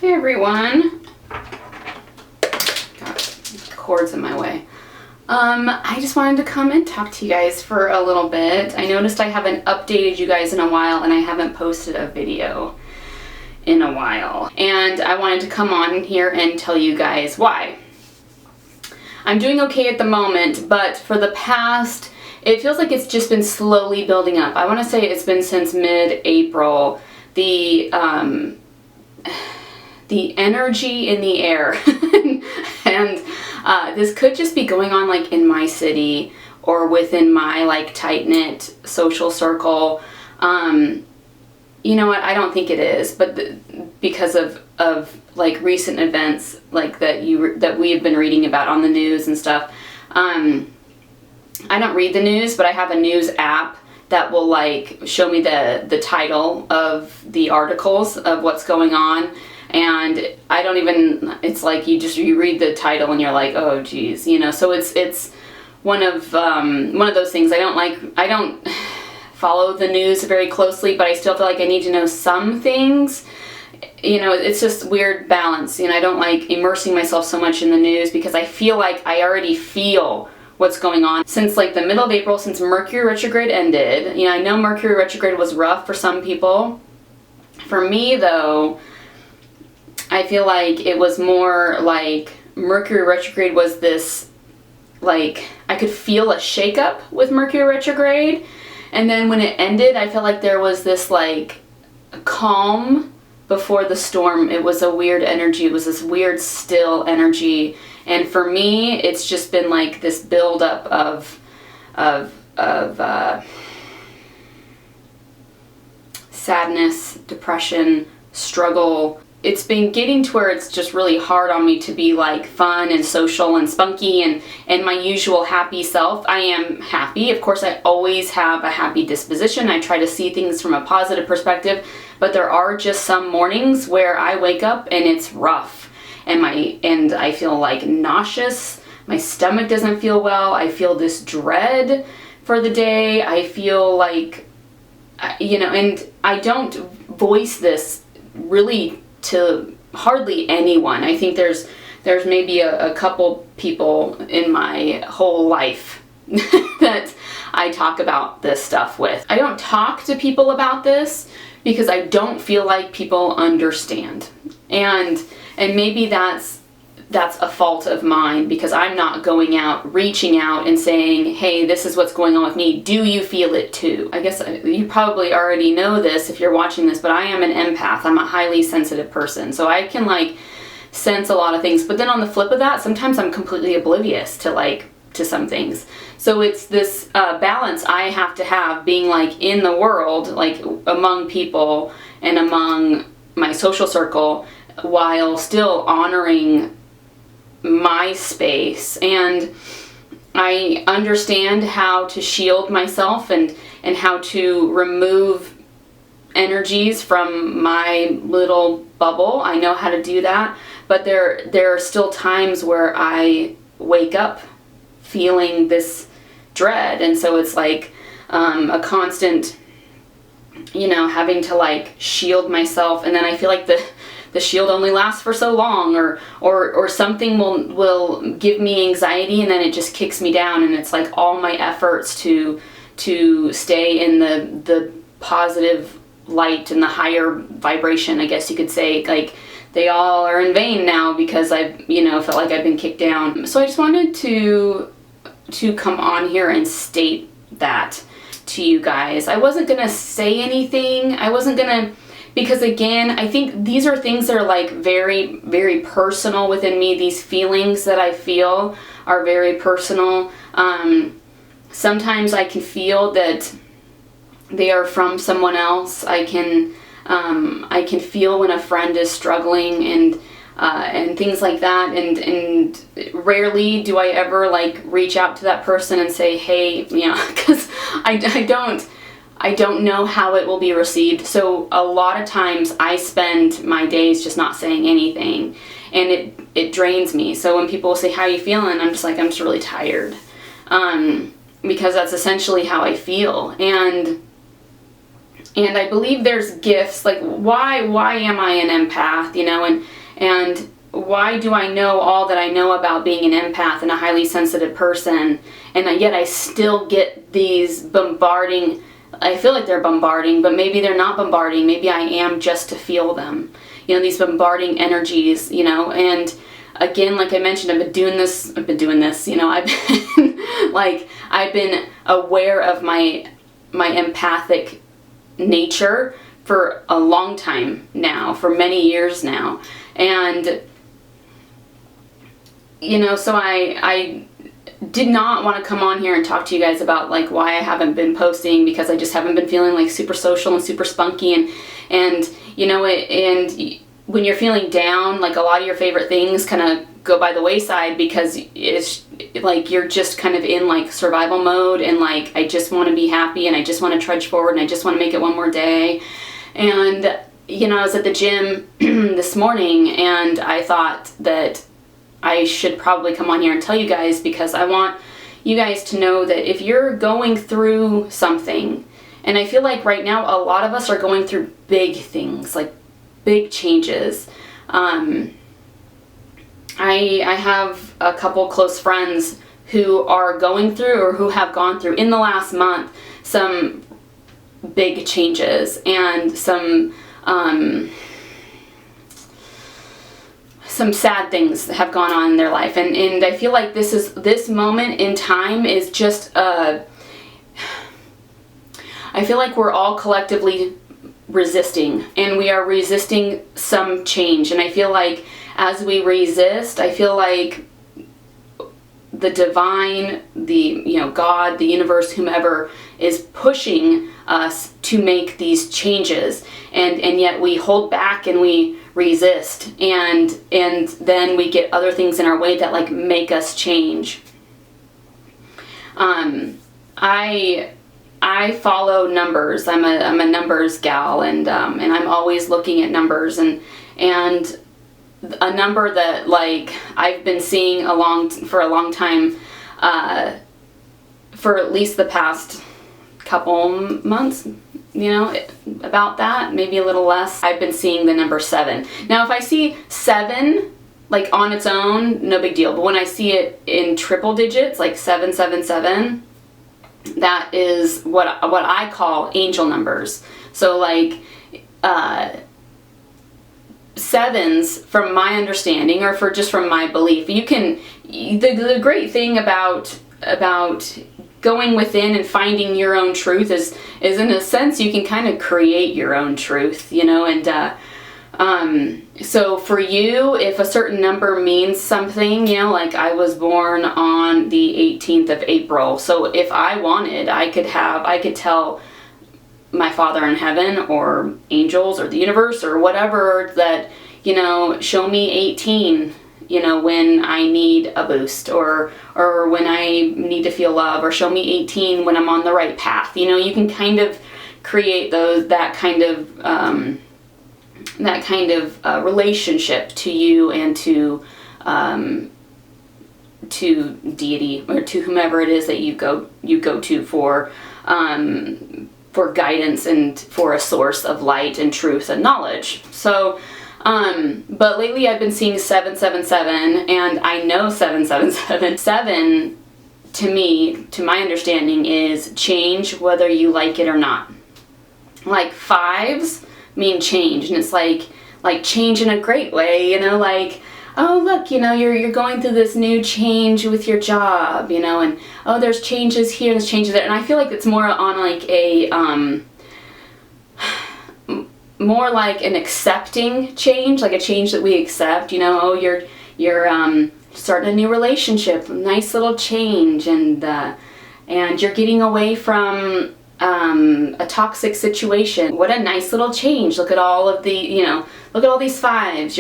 Hey everyone. Got cords in my way. I just wanted to come and talk to you guys for a little bit. I noticed I haven't updated you guys in a while and I haven't posted a video in a while. And I wanted to come on here and tell you guys why. I'm doing okay at the moment, but for the past, it feels like it's just been slowly building up. I want to say it's been since mid-April. The energy in the air and this could just be going on like in my city or within my like tight-knit social circle. You know what, I don't think it is, but because of like recent events like that we have been reading about on the news and stuff. I don't read the news, but I have a news app that will like show me the title of the articles of what's going on. And I don't even, it's like you read the title and you're like, oh geez, you know, so it's one of those things. I don't follow the news very closely, but I still feel like I need to know some things. You know, it's just weird balance. You know, I don't like immersing myself so much in the news because I feel like I already feel what's going on. Since like the middle of April, since Mercury retrograde ended, you know, I know Mercury retrograde was rough for some people. For me though, I feel like it was more like Mercury retrograde was this, like, I could feel a shakeup with Mercury retrograde. And then when it ended, I felt like there was this like calm before the storm. It was a weird energy. It was this weird still energy. And for me, it's just been like this buildup of sadness, depression, struggle. It's been getting to where it's just really hard on me to be like fun and social and spunky and my usual happy self. I am happy. Of course, I always have a happy disposition. I try to see things from a positive perspective, but there are just some mornings where I wake up and it's rough and I feel like nauseous. My stomach doesn't feel well. I feel this dread for the day. I feel like, you know, and I don't voice this really to hardly anyone. I think there's maybe a couple people in my whole life that I talk about this stuff with. I don't talk to people about this because I don't feel like people understand. And maybe that's a fault of mine because I'm not going out, reaching out and saying, hey, this is what's going on with me. Do you feel it too? I guess you probably already know this if you're watching this, but I am an empath. I'm a highly sensitive person. So I can like sense a lot of things. But then on the flip of that, sometimes I'm completely oblivious to some things. So it's this balance I have to have being like in the world, like among people and among my social circle, while still honoring my space. And I understand how to shield myself and how to remove energies from my little bubble. I know how to do that, but there are still times where I wake up feeling this dread, and so it's like a constant, you know, having to like shield myself, and then I feel like the shield only lasts for so long, or something will give me anxiety and then it just kicks me down, and it's like all my efforts to stay in the positive light and the higher vibration, I guess you could say, like they all are in vain now because I've, you know, felt like I've been kicked down. So I just wanted to come on here and state that to you guys. I wasn't gonna say anything. I wasn't gonna, because again, I think these are things that are like very, very personal within me. These feelings that I feel are very personal. Sometimes I can feel that they are from someone else. I can feel when a friend is struggling and things like that. And rarely do I ever like reach out to that person and say, hey, you know, because I don't know how it will be received. So a lot of times I spend my days just not saying anything, and it drains me. So when people say, how are you feeling? I'm just really tired. Because that's essentially how I feel. And And I believe there's gifts, like why am I an empath, and why do I know all that I know about being an empath and a highly sensitive person, and yet I still get these bombarding, I feel like they're bombarding, but maybe they're not bombarding, maybe I am just to feel them, these bombarding energies, and again, like I mentioned, I've been doing this, I've been like, I've been aware of my empathic nature for a long time now, for many years now, and so I did not want to come on here and talk to you guys about like why I haven't been posting, because I just haven't been feeling like super social and super spunky, and when you're feeling down, like a lot of your favorite things kind of go by the wayside, because it's like you're just kind of in like survival mode, and like I just want to be happy, and I just want to trudge forward, and I just want to make it one more day. And I was at the gym this morning, and I thought that I should probably come on here and tell you guys, because I want you guys to know that if you're going through something, and I feel like right now a lot of us are going through big things, like big changes. I have a couple close friends who are going through, or who have gone through in the last month, some big changes, and some sad things that have gone on in their life, and I feel like this moment in time is just I feel like we're all collectively resisting, and we are resisting some change, and I feel like as we resist, I feel like the divine, God, the universe, whomever is pushing us to make these changes, and yet we hold back and we resist, and then we get other things in our way that like make us change. I follow numbers. I'm a numbers gal, and I'm always looking at numbers, and a number that like I've been seeing for a long time, for at least the past couple months, about that, maybe a little less. I've been seeing the number 7. Now, if I see 7 like on its own, no big deal. But when I see it in triple digits, like 777, that is what I call angel numbers. So like 7s, from my understanding, or from my belief, you can, the great thing about going within and finding your own truth is in a sense you can kind of create your own truth, and so for you, if a certain number means something, like I was born on the 18th of April, so if I wanted, I could tell my Father in heaven, or angels, or the universe, or whatever, that, show me 18, when I need a boost, or when I need to feel love, or show me 18 when I'm on the right path. You can kind of create that kind of relationship to you and to deity, or to whomever it is that you go to for guidance and for a source of light and truth and knowledge. So, but lately I've been seeing 777, and I know 777. 7, to me, to my understanding, is change, whether you like it or not. Like 5s mean change, and it's like change in a great way, like, oh look, you're going through this new change with your job, and oh, there's changes here, there's changes there, and I feel like it's more on like a more like an accepting change, like a change that we accept, oh, you're starting a new relationship, nice little change, and you're getting away from a toxic situation. What a nice little change. Look at all of the, look at all these 5s.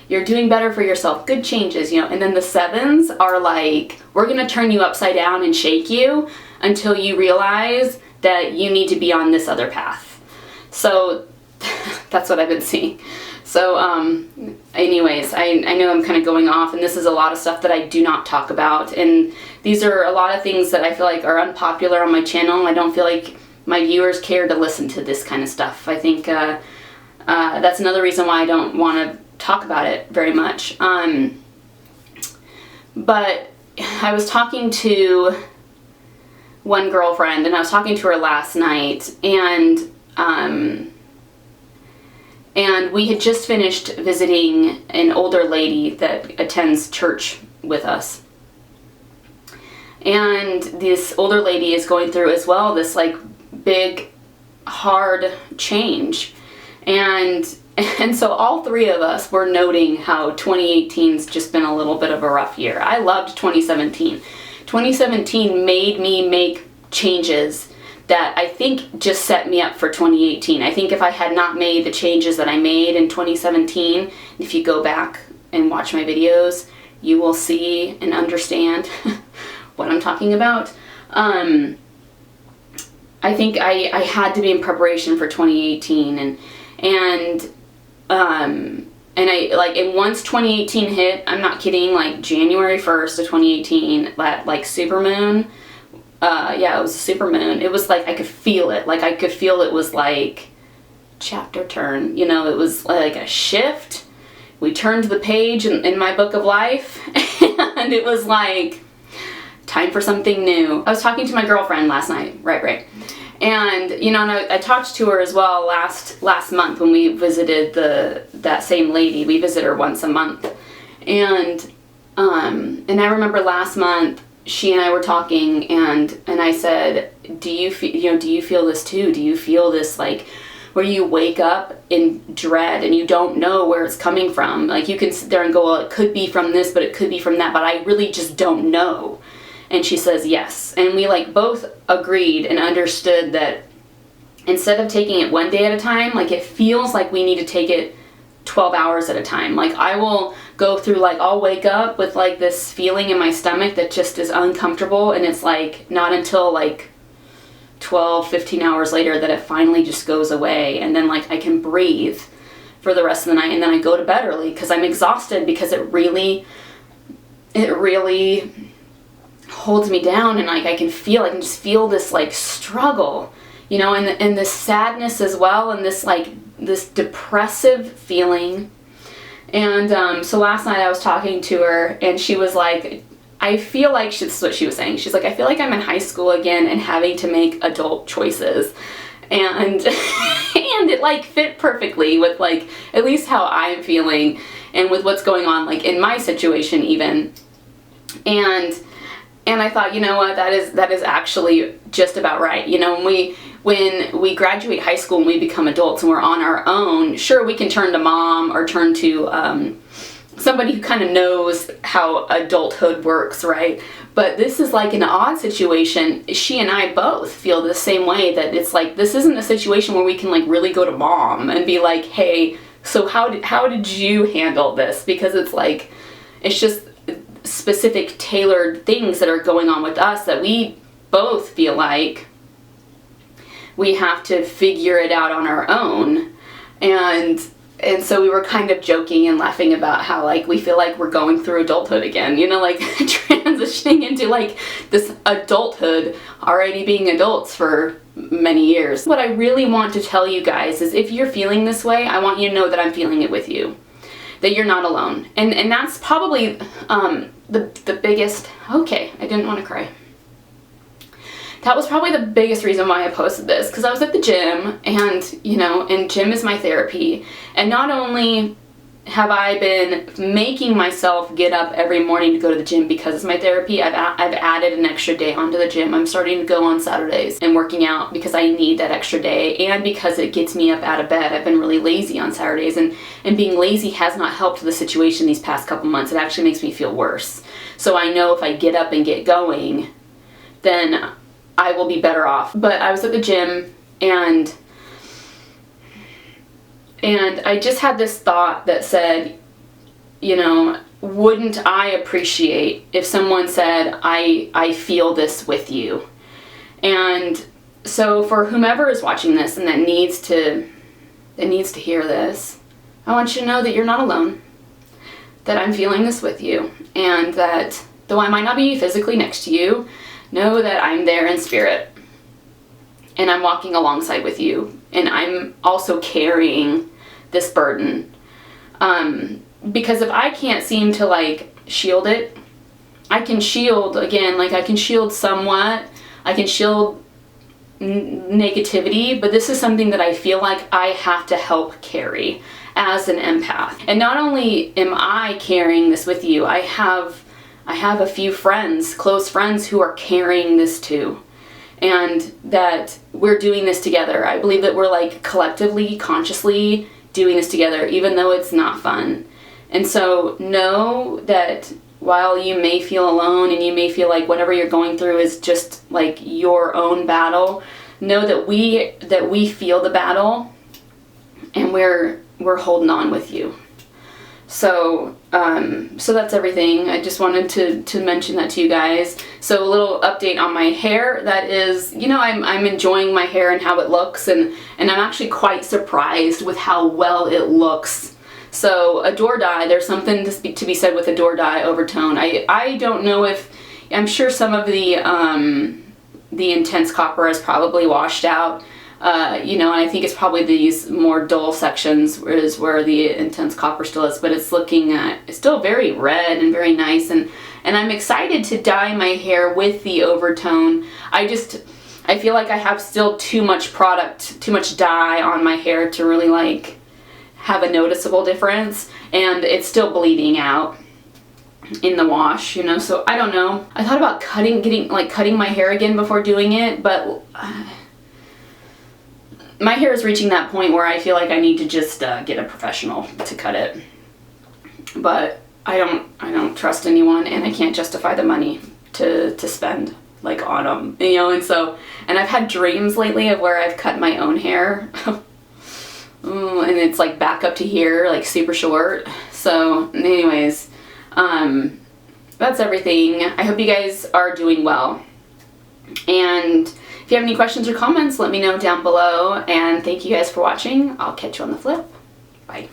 You're doing better for yourself. Good changes, and then the 7s are like, we're going to turn you upside down and shake you until you realize that you need to be on this other path. So that's what I've been seeing. So anyways, I know I'm kind of going off, and this is a lot of stuff that I do not talk about, and these are a lot of things that I feel like are unpopular on my channel. I don't feel like my viewers care to listen to this kind of stuff. I think that's another reason why I don't want to talk about it very much. But I was talking to one girlfriend, and I was talking to her last night, and we had just finished visiting an older lady that attends church with us. And this older lady is going through as well this like big, hard change. And so all three of us were noting how 2018's just been a little bit of a rough year. I loved 2017. 2017 made me make changes that I think just set me up for 2018. I think if I had not made the changes that I made in 2017, if you go back and watch my videos, you will see and understand what I'm talking about. I think I had to be in preparation for 2018, and once 2018 hit, I'm not kidding, like January 1st of 2018, that like supermoon, it was a supermoon. It was like I could feel it. Like I could feel it was like chapter turn. You know, it was like a shift. We turned the page in my book of life, and it was like time for something new. I was talking to my girlfriend last night, right. And, you know, and I talked to her as well last month when we visited that same lady. We visit her once a month. And I remember last month, she and I were talking, and I said, do you feel this too? Do you feel this, like, where you wake up in dread and you don't know where it's coming from? Like, you can sit there and go, well, it could be from this, but it could be from that, but I really just don't know. And she says yes. And we like both agreed and understood that instead of taking it one day at a time, like it feels like we need to take it 12 hours at a time. Like I will go through, like I'll wake up with like this feeling in my stomach that just is uncomfortable, and it's like not until like 12, 15 hours later that it finally just goes away, and then like I can breathe for the rest of the night, and then I go to bed early because I'm exhausted, because it really holds me down, and like I can just feel this like struggle, you know, and this sadness as well, and this like this depressive feeling. And so last night I was talking to her, and she was like, I feel like this is what she was saying. She's like, I feel like I'm in high school again and having to make adult choices. And and it like fit perfectly with like at least how I'm feeling and with what's going on like in my situation even. And I thought, you know what, that is actually just about right. You know, when we graduate high school and we become adults and we're on our own, sure, we can turn to mom or turn to somebody who kind of knows how adulthood works, right? But this is like an odd situation. She and I both feel the same way, that it's like this isn't a situation where we can like really go to mom and be like, hey, so how did you handle this? Because it's like, it's just specific tailored things that are going on with us that we both feel like we have to figure it out on our own. And so we were kind of joking and laughing about how like we feel like we're going through adulthood again, you know, like transitioning into like this adulthood, already being adults for many years. What I really want to tell you guys is, if you're feeling this way, I want you to know that I'm feeling it with you, that you're not alone. And that's probably the biggest, okay, I didn't want to cry. That was probably the biggest reason why I posted this, because I was at the gym, and, you know, and gym is my therapy. And not only have I been making myself get up every morning to go to the gym because it's my therapy, I've added an extra day onto the gym. I'm starting to go on Saturdays and working out because I need that extra day, and because it gets me up out of bed. I've been really lazy on Saturdays, and being lazy has not helped the situation these past couple months. It actually makes me feel worse. So I know if I get up and get going, then I will be better off. But I was at the gym, and I just had this thought that said, you know, wouldn't I appreciate if someone said, I feel this with you? And so for whomever is watching this and that needs to hear this, I want you to know that you're not alone, that I'm feeling this with you, and that though I might not be physically next to you, know that I'm there in spirit. and I'm walking alongside with you, and I'm also carrying this burden. Because if I can't seem to like shield it, I can shield, again, like I can shield somewhat, I can shield negativity, but this is something that I feel like I have to help carry as an empath. And not only am I carrying this with you, I have a few friends, close friends, who are carrying this too. And that we're doing this together. I believe that we're like collectively, consciously doing this together, even though it's not fun. And so know that while you may feel alone and you may feel like whatever you're going through is just like your own battle, know that we feel the battle, and we're holding on with you. So that's everything. I just wanted to mention that to you guys. So a little update on my hair. That is, I'm enjoying my hair and how it looks, and I'm actually quite surprised with how well it looks. So a door dye, there's something to be said with a door dye overtone. I don't know if, I'm sure some of the intense copper is probably washed out. And I think it's probably these more dull sections is where the intense copper still is, but it's still very red and very nice, and I'm excited to dye my hair with the overtone. I feel like I have still too much dye on my hair to really like have a noticeable difference, and it's still bleeding out in the wash, so I don't know. I thought about cutting my hair again before doing it, but my hair is reaching that point where I feel like I need to just get a professional to cut it. But I don't trust anyone, and I can't justify the money to spend like on them, and I've had dreams lately of where I've cut my own hair. And it's like back up to here, like super short. So anyways, that's everything. I hope you guys are doing well. And if you have any questions or comments, let me know down below. And thank you guys for watching. I'll catch you on the flip. Bye.